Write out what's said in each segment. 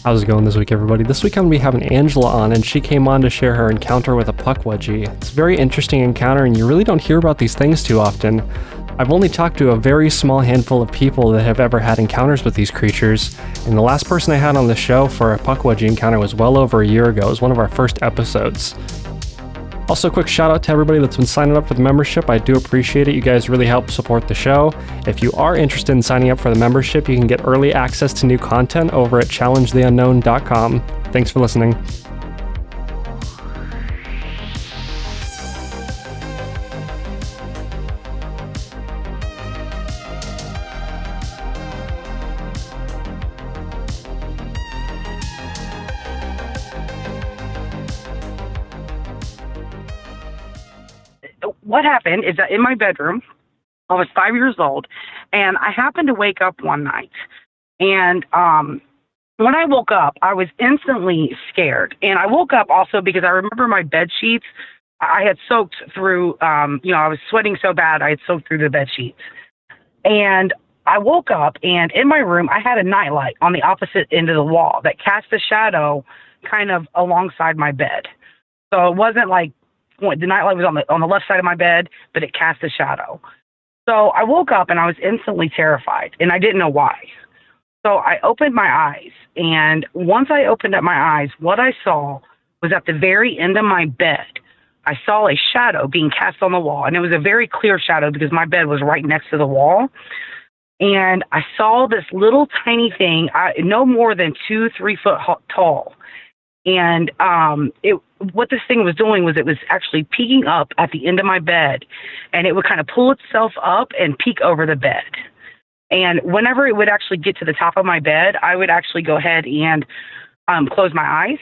How's it going this week, everybody? This week I'm going to be having Angela on, and she came on to share her encounter with a Pukwudgie. It's a very interesting encounter, and you really don't hear about these things too often. I've only talked to a very small handful of people that have ever had encounters with these creatures, and the last person I had on the show for a Pukwudgie encounter was well over a year ago. It was one of our first episodes. Also, a quick shout out to everybody that's been signing up for the membership. I do appreciate it. You guys really help support the show. If you are interested in signing up for the membership, you can get early access to new content over at challengetheunknown.com. Thanks for listening. What happened is that in my bedroom, I was 5 years old, and I happened to wake up one night. And when I woke up, I was instantly scared. And I woke up also because I remember my bed sheets. I had soaked through, I was sweating so bad, I had soaked through the bed sheets. And I woke up, and in my room, I had a nightlight on the opposite end of the wall that cast a shadow kind of alongside my bed. So it wasn't like the nightlight was on the left side of my bed, but it cast a shadow. So I woke up and I was instantly terrified, and I didn't know why. So I opened my eyes, and once I opened up my eyes, what I saw was at the very end of my bed, I saw a shadow being cast on the wall, and it was a very clear shadow because my bed was right next to the wall. And I saw this little tiny thing, no more than 2-3 foot tall. And what this thing was doing was it was actually peeking up at the end of my bed, and it would kind of pull itself up and peek over the bed. And whenever it would actually get to the top of my bed, I would actually go ahead and close my eyes.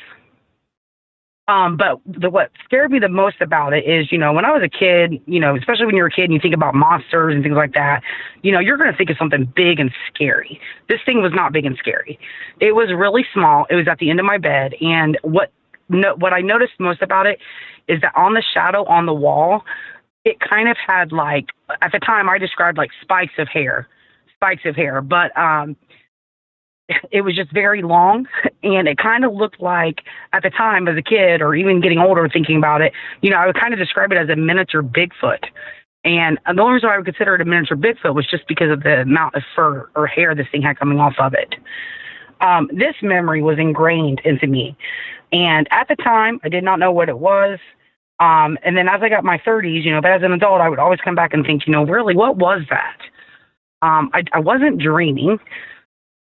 But what scared me the most about it is, when I was a kid, especially when you're a kid and you think about monsters and things like that, you're going to think of something big and scary. This thing was not big and scary. It was really small. It was at the end of my bed. And what I noticed most about it is that on the shadow on the wall, it kind of had at the time I described spikes of hair, but it was just very long, and it kind of looked like, at the time as a kid or even getting older thinking about it, I would kind of describe it as a miniature Bigfoot. And the only reason I would consider it a miniature Bigfoot was just because of the amount of fur or hair this thing had coming off of it. This memory was ingrained into me. And at the time, I did not know what it was. And then as I got my 30s, but as an adult, I would always come back and think, really, what was that? I wasn't dreaming.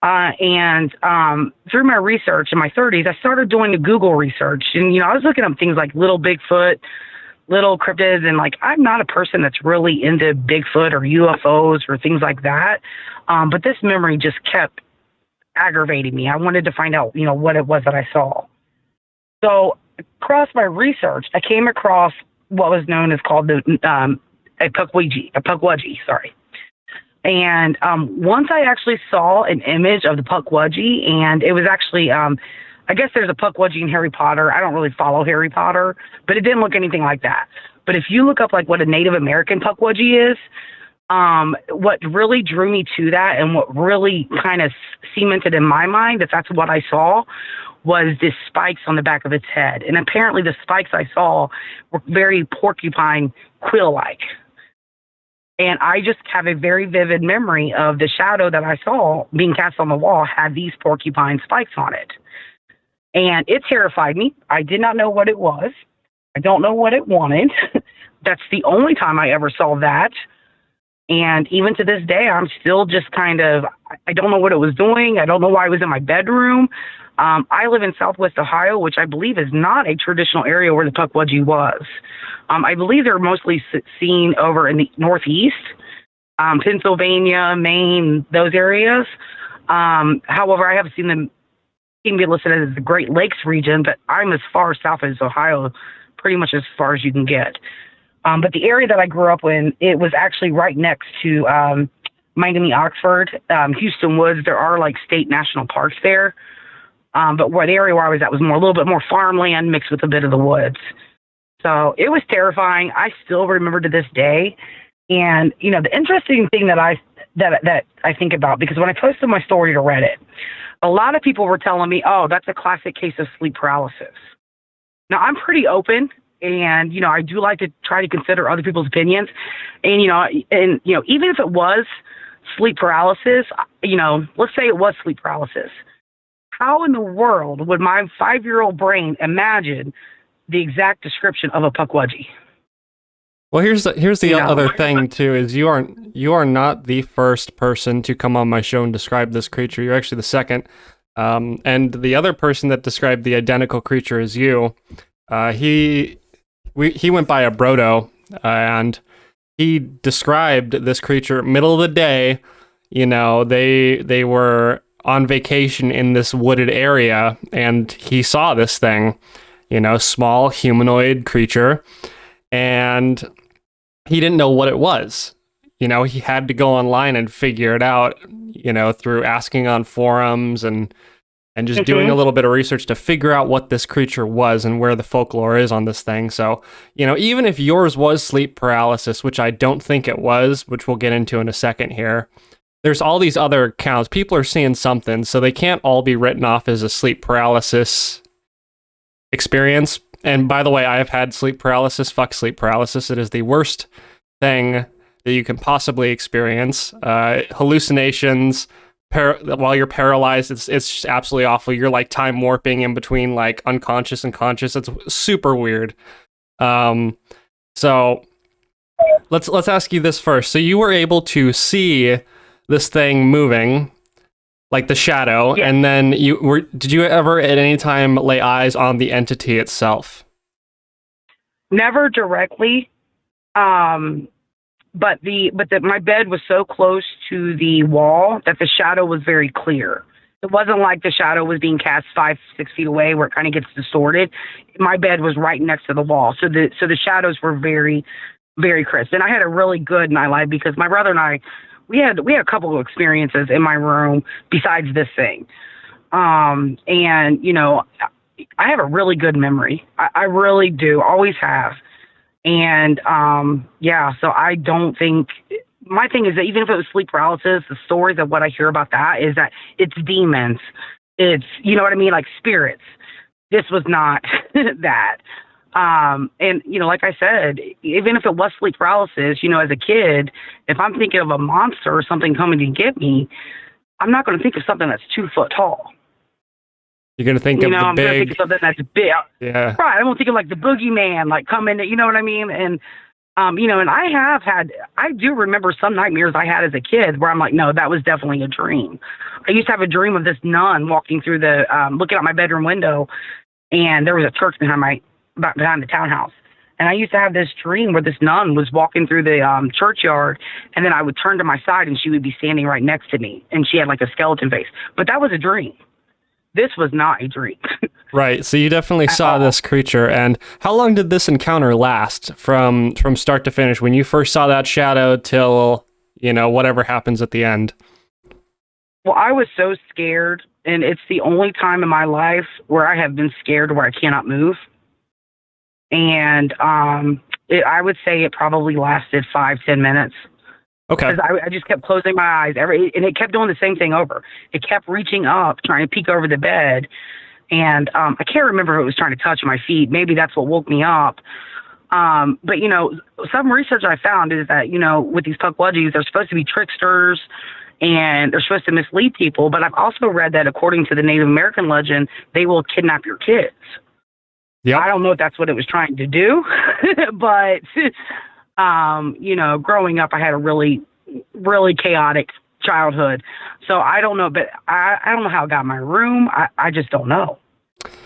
And through my research in my 30s, I started doing the Google research. And, I was looking up things like little Bigfoot, little cryptids. And, I'm not a person that's really into Bigfoot or UFOs or things like that. But this memory just kept aggravating me. I wanted to find out, what it was that I saw. So across my research, I came across what was known as called a Pukwudgie, sorry. And once I actually saw an image of the Pukwudgie, and it was actually, I guess there's a Pukwudgie in Harry Potter. I don't really follow Harry Potter, but it didn't look anything like that. But if you look up what a Native American Pukwudgie is, what really drew me to that and what really kind of cemented in my mind that that's what I saw was the spikes on the back of its head. And apparently the spikes I saw were very porcupine quill-like. And I just have a very vivid memory of the shadow that I saw being cast on the wall had these porcupine spikes on it. And it terrified me. I did not know what it was. I don't know what it wanted. That's the only time I ever saw that. And even to this day, I'm still just I don't know what it was doing. I don't know why it was in my bedroom. I live in Southwest Ohio, which I believe is not a traditional area where the Pukwudgie was. I believe they're mostly seen over in the Northeast, Pennsylvania, Maine, those areas. However, I haven't seen them can be listed as the Great Lakes region, but I'm as far south as Ohio, pretty much as far as you can get. But the area that I grew up in, it was actually right next to Miami, Oxford, Houston Woods. There are state national parks there. But the area where I was at was a little bit more farmland mixed with a bit of the woods. So it was terrifying. I still remember to this day. And, the interesting thing that I think about, because when I posted my story to Reddit, a lot of people were telling me, oh, that's a classic case of sleep paralysis. Now, I'm pretty open, and, I do like to try to consider other people's opinions. And, even if it was sleep paralysis, let's say it was sleep paralysis. How in the world would my 5-year-old brain imagine the exact description of a Pukwudgie? Well, here's the other thing too, is you are not the first person to come on my show and describe this creature. You're actually the second. And the other person that described the identical creature as you, he went by a Brodo, and he described this creature middle of the day. They were on vacation in this wooded area, and he saw this thing, small humanoid creature, and he didn't know what it was. He had to go online and figure it out, through asking on forums and just doing a little bit of research to figure out what this creature was and where the folklore is on this thing. So, even if yours was sleep paralysis, which I don't think it was, which we'll get into in a second here, there's all these other accounts. People are seeing something, so they can't all be written off as a sleep paralysis experience. And by the way, I have had sleep paralysis. Fuck sleep paralysis. It is the worst thing that you can possibly experience. Hallucinations while you're paralyzed, it's just absolutely awful. You're like time warping in between like unconscious and conscious. It's super weird. So let's ask you this first. So you were able to see this thing moving, like the shadow, yeah. And then did you ever at any time lay eyes on the entity itself? Never directly. But my bed was so close to the wall that the shadow was very clear. It wasn't like the shadow was being cast 5-6 feet away where it kind of gets distorted. My bed was right next to the wall, so the shadows were very, very crisp. And I had a really good nightlight because my brother and I, we had a couple of experiences in my room besides this thing. And I have a really good memory. I really do, always have. And, so I don't think, my thing is that even if it was sleep paralysis, the stories of what I hear about that is that it's demons. It's, you know what I mean? Like spirits. This was not that. And, like I said, even if it was sleep paralysis, as a kid, if I'm thinking of a monster or something coming to get me, I'm not going to think of something that's 2 foot tall. You're going to think of the I'm big... going to think of something that's big. Yeah. Right. I won't think of like the boogeyman, like coming, you know what I mean? And, and I do remember some nightmares I had as a kid where I'm like, no, that was definitely a dream. I used to have a dream of this nun walking through looking out my bedroom window, and there was a church behind the townhouse. And I used to have this dream where this nun was walking through the churchyard, and then I would turn to my side and she would be standing right next to me, and she had like a skeleton face. But that was a dream. This was not a dream. Right. So you definitely saw this creature. And how long did this encounter last from start to finish? When you first saw that shadow till, whatever happens at the end? Well, I was so scared, and it's the only time in my life where I have been scared where I cannot move. And I would say it probably lasted 5-10 minutes. Okay. Because I just kept closing my eyes, and it kept doing the same thing over. It kept reaching up, trying to peek over the bed, and I can't remember if it was trying to touch my feet. Maybe that's what woke me up. But some research I found is that with these Pukwudgies, they're supposed to be tricksters, and they're supposed to mislead people. But I've also read that according to the Native American legend, they will kidnap your kids. Yeah. I don't know if that's what it was trying to do, but. Growing up, I had a really, really chaotic childhood. So I don't know, but I don't know how it got in my room. I just don't know.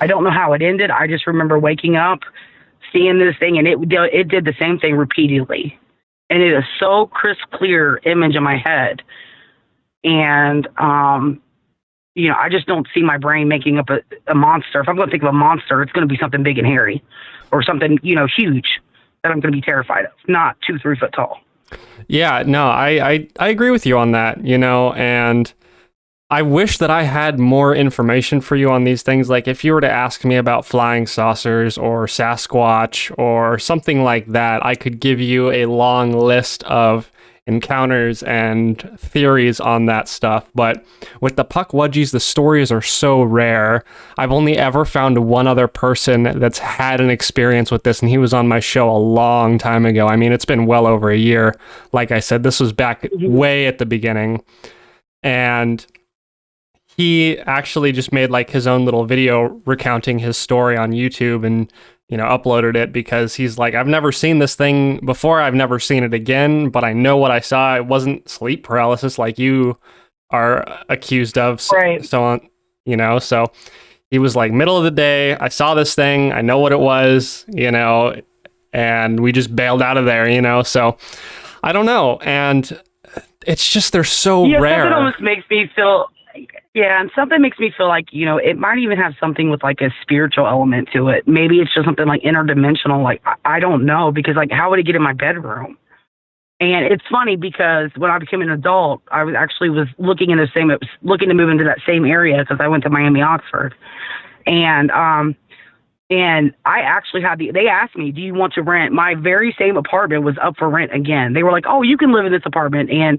I don't know how it ended. I just remember waking up, seeing this thing, and it did the same thing repeatedly. And it is so crisp, clear image in my head. And, I just don't see my brain making up a monster. If I'm going to think of a monster, it's going to be something big and hairy or something, huge. That I'm going to be terrified of, not 2-3 foot tall. Yeah, no, I agree with you on that, and I wish that I had more information for you on these things. Like if you were to ask me about flying saucers or Sasquatch or something like that, I could give you a long list of encounters and theories on that stuff. But with the Pukwudgies, the stories are so rare. I've only ever found one other person that's had an experience with this, and he was on my show a long time ago. I mean, it's been well over a year. Like I said, this was back way at the beginning. And he actually just made like his own little video recounting his story on YouTube and, uploaded it because he's like, I've never seen this thing before. I've never seen it again, but I know what I saw. It wasn't sleep paralysis like you are accused of. Right. So on, so he was like, middle of the day, I saw this thing. I know what it was, and we just bailed out of there, so I don't know. And it's just, they're so rare. Something almost makes me feel, and something makes me feel like, it might even have something with like a spiritual element to it. Maybe it's just something like interdimensional. Like, I don't know, because like, how would it get in my bedroom? And it's funny because when I became an adult, I was looking to move into that same area because I went to Miami, Oxford. And I actually they asked me, do you want to rent? My very same apartment was up for rent again. They were like, oh, you can live in this apartment. And,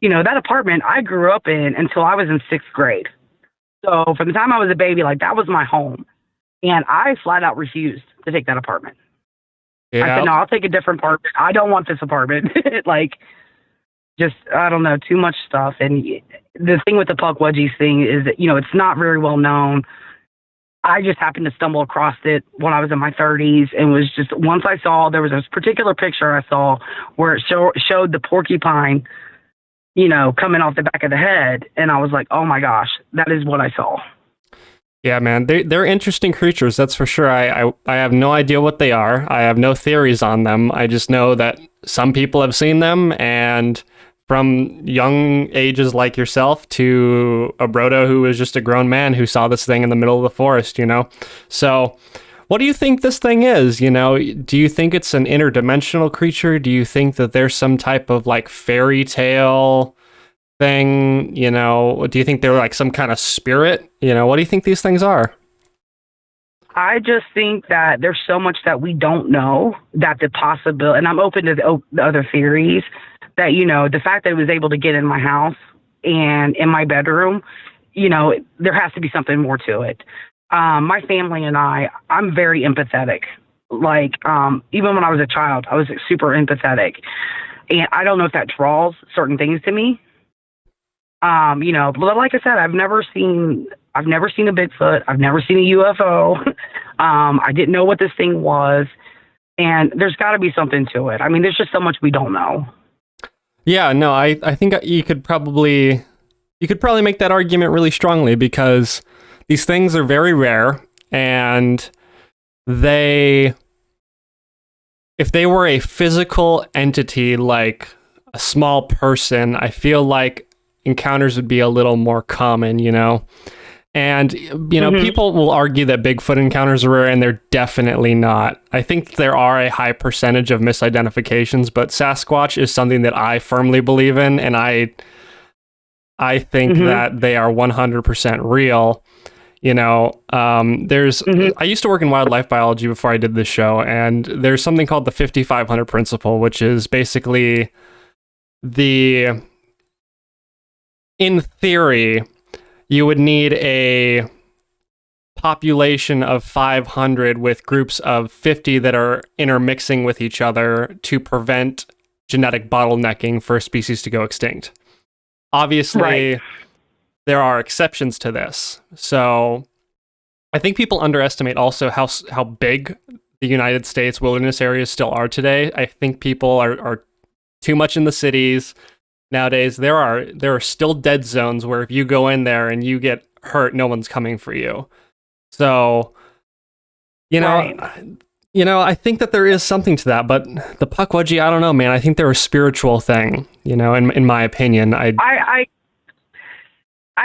that apartment I grew up in until I was in 6th grade. So from the time I was a baby, like that was my home. And I flat out refused to take that apartment. Yeah. I said, no, I'll take a different apartment. I don't want this apartment. Like, just, I don't know, too much stuff. And the thing with the Pukwudgie thing is that, it's not very well known. I just happened to stumble across it when I was in my 30s, and was just, once I saw, there was this particular picture I saw where it showed the porcupine, coming off the back of the head. And I was like, oh my gosh, that is what I saw. Yeah, man, they're interesting creatures, that's for sure. I have no idea what they are. I have no theories on them. I just know that some people have seen them, and from young ages like yourself to a brodo who was just a grown man who saw this thing in the middle of the forest, So what do you think this thing is? Do you think it's an interdimensional creature? Do you think that there's some type of like fairy tale thing? Do you think they're like some kind of spirit? What do you think these things are? I just think that there's so much that we don't know, that the possibility, and I'm open to the other theories, that, the fact that it was able to get in my house and in my bedroom, there has to be something more to it. My family and I'm very empathetic. Like, even when I was a child, I was super empathetic. And I don't know if that draws certain things to me. But like I said, I've never seen a Bigfoot. I've never seen a UFO. I didn't know what this thing was. And there's got to be something to it. I mean, there's just so much we don't know. Yeah, no, I think you could probably make that argument really strongly, because these things are very rare, and if they were a physical entity like a small person, I feel like encounters would be a little more common, And, people will argue that Bigfoot encounters are rare, and they're definitely not. I think there are a high percentage of misidentifications, but Sasquatch is something that I firmly believe in, and I think that they are 100% real. I used to work in wildlife biology before I did this show, and there's something called the 5500 principle, which is basically in theory, you would need a population of 500 with groups of 50 that are intermixing with each other to prevent genetic bottlenecking for a species to go extinct. Obviously, there are exceptions to this. So I think people underestimate also how big the United States wilderness areas still are today. I think people are too much in the cities. Nowadays, there are still dead zones where if you go in there and you get hurt, no one's coming for you. So, I think that there is something to that. But the Pukwudgie, I don't know, man. I think they're a spiritual thing. In my opinion, I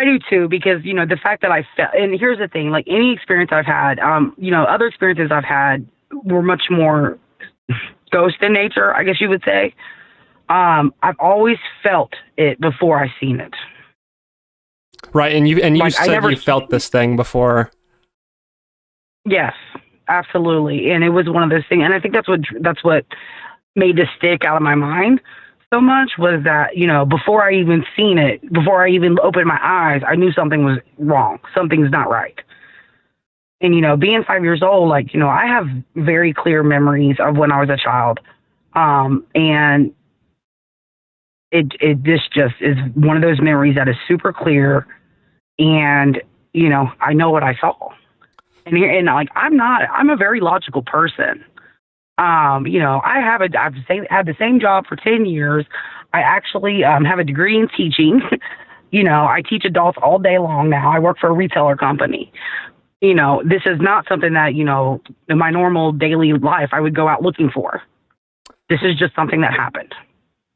do too, because the fact that I felt, and here's the thing, like any experience I've had, other experiences I've had were much more ghost in nature, I guess you would say. I've always felt it before I seen it. Right, and you said you felt this thing before. Yes, absolutely, and it was one of those things, and I think that's what made this stick out of my mind so much was that, before I even seen it, before I even opened my eyes, I knew something was wrong. Something's not right. And, being 5 years old, I have very clear memories of when I was a child. And this just is one of those memories that is super clear. And, I know what I saw. I'm a very logical person. I've had the same job for 10 years. I actually have a degree in teaching. I teach adults all day long now. I work for a retailer company. This is not something that, in my normal daily life, I would go out looking for. This is just something that happened.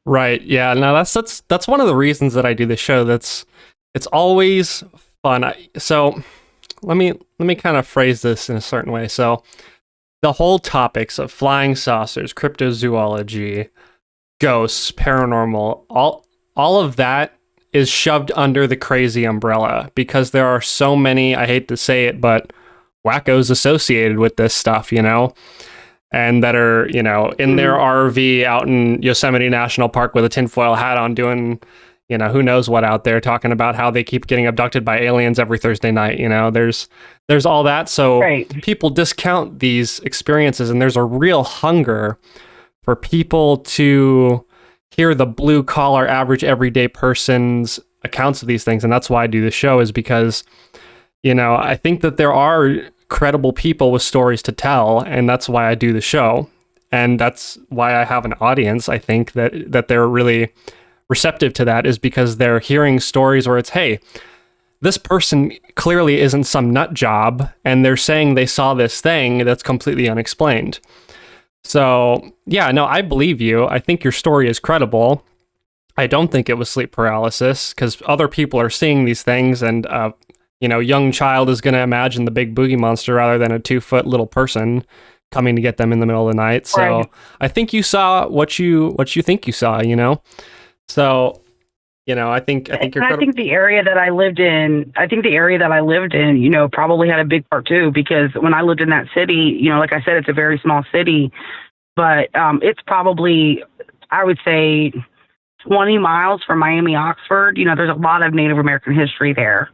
Right. Yeah. No, that's one of the reasons that I do the show. It's always fun. So let me kind of phrase this in a certain way. So the whole topics of flying saucers, cryptozoology, ghosts, paranormal, all of that is shoved under the crazy umbrella because there are so many, I hate to say it, but wackos associated with this stuff, and that are, in their RV out in Yosemite National Park with a tinfoil hat on doing, who knows what out there, talking about how they keep getting abducted by aliens every Thursday night. There's all that. So right. People discount these experiences, and there's a real hunger for people to hear the blue collar, average, everyday person's accounts of these things. And that's why I do the show, is because, I think that there are credible people with stories to tell, and that's why I do the show. And that's why I have an audience. I think that they're really receptive to that, is because they're hearing stories where it's, hey, this person clearly isn't some nut job, and they're saying they saw this thing that's completely unexplained. So, yeah, no, I believe you. I think your story is credible. I don't think it was sleep paralysis, because other people are seeing these things, and, young child is going to imagine the big boogie monster rather than a 2-foot little person coming to get them in the middle of the night. So right. I think you saw what you think you saw, So, I think you're credible. I think the area that I lived in, probably had a big part too, because when I lived in that city, like I said, it's a very small city, but it's probably, I would say, 20 miles from Miami, Oxford. There's a lot of Native American history there.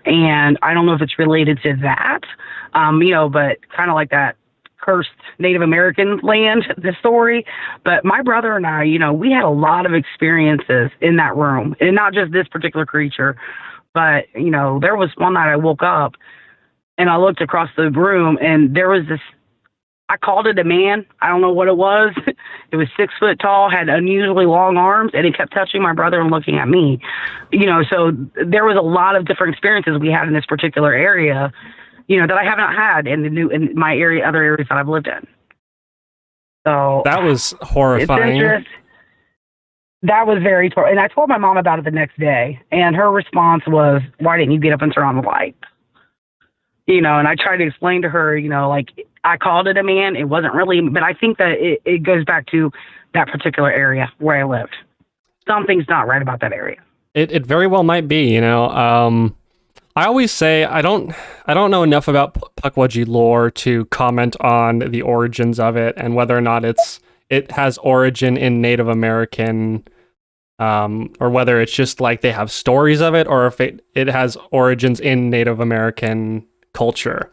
And I don't know if it's related to that, but kind of like that cursed Native American land, the story. But my brother and I, we had a lot of experiences in that room, and not just this particular creature, but, there was one night I woke up and I looked across the room, and there was this, I called it a man. I don't know what it was. It was 6 foot tall, had unusually long arms, and he kept touching my brother and looking at me. So there was a lot of different experiences we had in this particular area, that I have not had in my area, other areas that I've lived in. So that was horrifying. That was very, and I told my mom about it the next day, and her response was, "Why didn't you get up and turn on the light?" And I tried to explain to her, I called it a man. It wasn't really, but I think that it goes back to that particular area where I lived. Something's not right about that area. It very well might be, I always say I don't know enough about Pukwudgie lore to comment on the origins of it and whether or not it has origin in Native American, or whether it's just like they have stories of it, or if it has origins in Native American culture.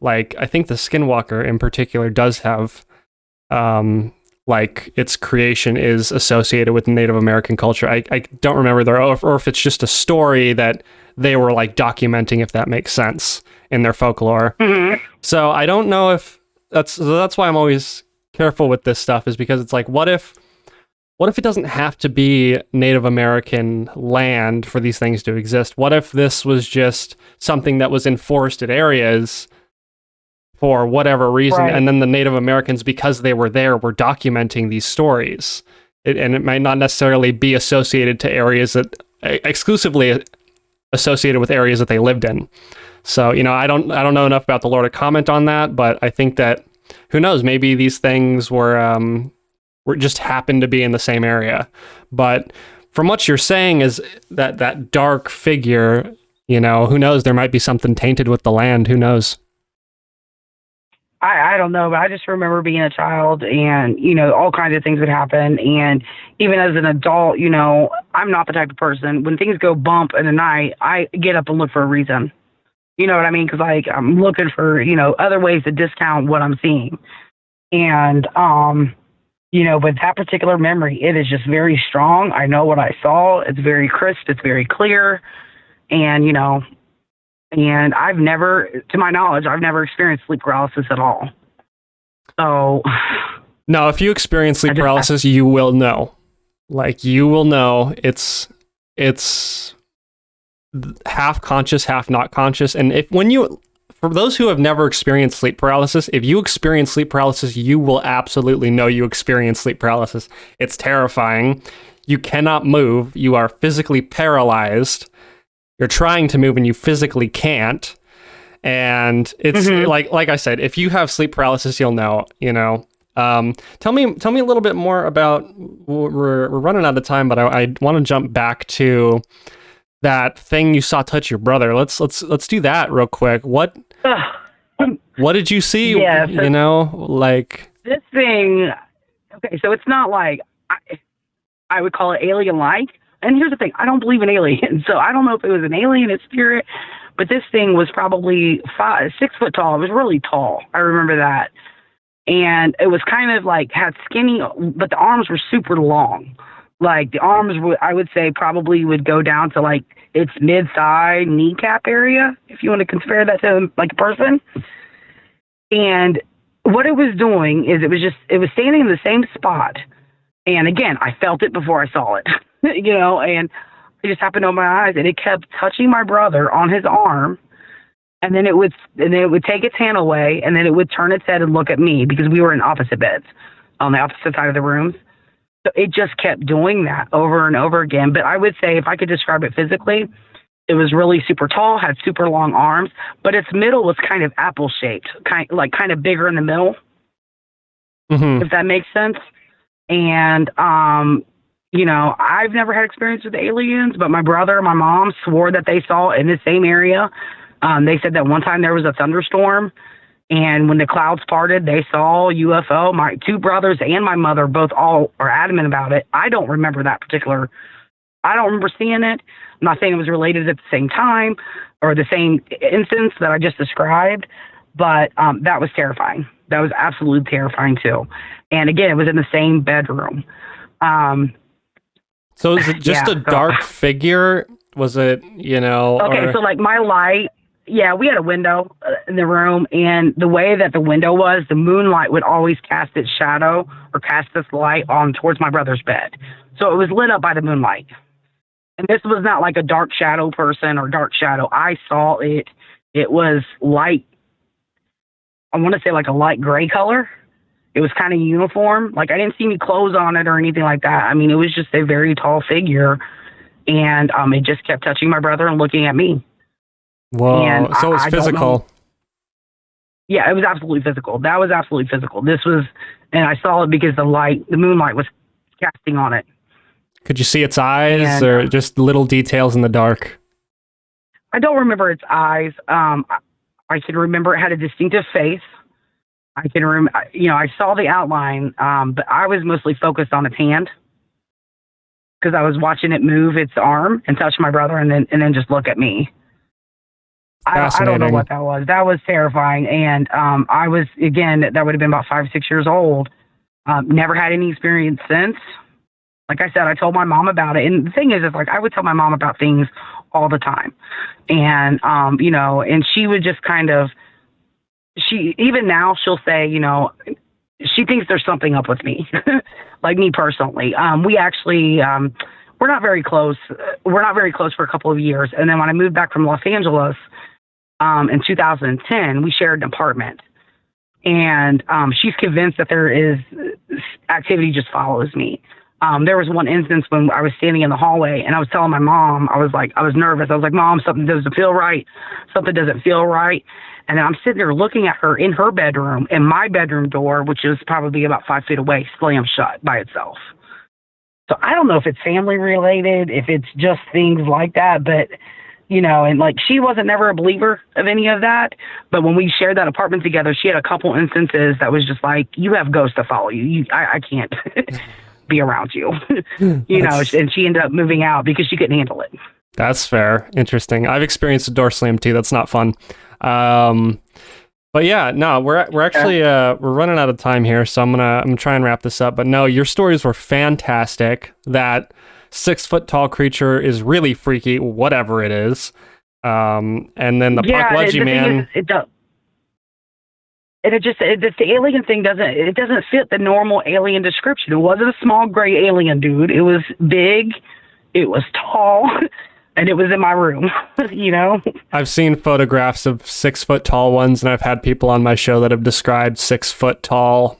Like, I think the Skinwalker in particular does have, like, its creation is associated with Native American culture. I don't remember or if it's just a story that they were like documenting, if that makes sense, in their folklore. Mm-hmm. So I don't know if that's why I'm always careful with this stuff, is because it's like, what if it doesn't have to be Native American land for these things to exist? What if this was just something that was in forested areas for whatever reason, right, and then the Native Americans, because they were there, were documenting these stories, and it might not necessarily be associated to areas that exclusively associated with areas that they lived in. So, I don't know enough about the lore to comment on that, but I think that, who knows, maybe these things were just happened to be in the same area. But from what you're saying is that dark figure, who knows, there might be something tainted with the land, who knows? I don't know, but I just remember being a child and, all kinds of things would happen. And even as an adult, I'm not the type of person, when things go bump in the night, I get up and look for a reason. You know what I mean? Because, like, I'm looking for, other ways to discount what I'm seeing. And, but that particular memory, it is just very strong. I know what I saw. It's very crisp. It's very clear. And, and I've never, to my knowledge, I've never experienced sleep paralysis at all. So. No, if you experience sleep paralysis, you will know. Like, you will know it's half conscious, half not conscious. And for those who have never experienced sleep paralysis, if you experience sleep paralysis, you will absolutely know you experience sleep paralysis. It's terrifying. You cannot move. You are physically paralyzed. You're trying to move and you physically can't. And it's like I said, if you have sleep paralysis, you'll know, Tell me a little bit more about, we're running out of time, but I want to jump back to that thing you saw touch your brother. Let's do that real quick. What did you see? Yeah, like this thing. Okay, so it's not like I would call it alien-like. And here's the thing: I don't believe in aliens, so I don't know if it was an alien, a spirit. But this thing was probably 6 foot tall. It was really tall. I remember that. And it was kind of like had skinny, but the arms were super long. Like the arms, I would say probably would go down to like its mid-thigh kneecap area, if you want to compare that to like a person. And what it was doing is it was standing in the same spot. And again, I felt it before I saw it, and I just happened to open my eyes and it kept touching my brother on his arm. And then it would take its hand away, and then it would turn its head and look at me because we were in opposite beds on the opposite side of the rooms. So it just kept doing that over and over again. But I would say, if I could describe it physically, it was really super tall, had super long arms, but its middle was kind of apple-shaped, kind of bigger in the middle, if that makes sense. And, I've never had experience with aliens, but my brother and my mom swore that they saw in the same area. They said that one time there was a thunderstorm, and when the clouds parted, they saw a UFO. My 2 brothers and my mother both all are adamant about it. I don't remember I don't remember seeing it. I'm not saying it was related at the same time or the same instance that I just described, but that was terrifying. That was absolutely terrifying too. And again, it was in the same bedroom. So is it just a dark figure? Was it, Okay, so like my light, yeah, we had a window in the room, and the way that the window was, the moonlight would always cast its shadow or cast this light on towards my brother's bed. So it was lit up by the moonlight. And this was not like a dark shadow person or dark shadow. I saw it. It was light, I want to say like a light gray color. It was kind of uniform. Like I didn't see any clothes on it or anything like that. I mean, it was just a very tall figure. And it just kept touching my brother and looking at me. Whoa, and so it was physical. Yeah, it was absolutely physical. That was absolutely physical. And I saw it because the moonlight was casting on it. Could you see its eyes or just little details in the dark? I don't remember its eyes. I can remember it had a distinctive face. I can remember, I saw the outline, but I was mostly focused on its hand because I was watching it move its arm and touch my brother and then just look at me. I don't know what that was. That was terrifying. And I was, again, that would have been about 5 or 6 years old. Never had any experience since. Like I said, I told my mom about it. And the thing is like I would tell my mom about things all the time. And, and she would just even now she'll say, she thinks there's something up with me, like me personally. We actually, we're not very close. We're not very close for a couple of years. And then when I moved back from Los Angeles in 2010, we shared an apartment. And she's convinced that there is activity just follows me. There was one instance when I was standing in the hallway and I was telling my mom, I was nervous. I was like, Mom, something doesn't feel right. Something doesn't feel right. And then I'm sitting there looking at her in her bedroom, and my bedroom door, which is probably about 5 feet away, slammed shut by itself. So I don't know if it's family related, if it's just things like that. But, and like she wasn't never a believer of any of that. But when we shared that apartment together, she had a couple instances that was just like, you have ghosts that follow you. I can't be around you, and she ended up moving out because she couldn't handle it. That's fair. Interesting. I've experienced a door slam too. That's not fun. But yeah, no, we're actually we're running out of time here, so I'm gonna try and wrap this up. But no, your stories were fantastic. That 6 foot tall creature is really freaky, whatever it is. And then the Pukwudgie man. The alien thing doesn't fit the normal alien description. It wasn't a small gray alien dude. It was big, it was tall, and it was in my room. I've seen photographs of 6 foot tall ones, and I've had people on my show that have described 6 foot tall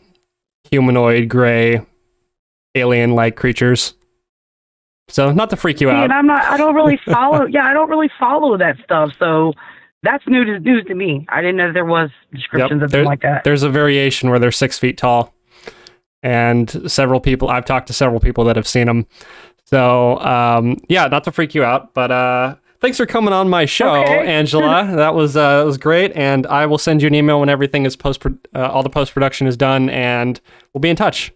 humanoid gray alien like creatures. So not to freak you out. And I don't really follow. I don't really follow that stuff. So that's news to me. I didn't know there was descriptions of something like that. There's a variation where they're 6 feet tall, and I've talked to several people that have seen them. So not to freak you out, but thanks for coming on my show, Angela. That was great, and I will send you an email when everything is all the post production is done, and we'll be in touch.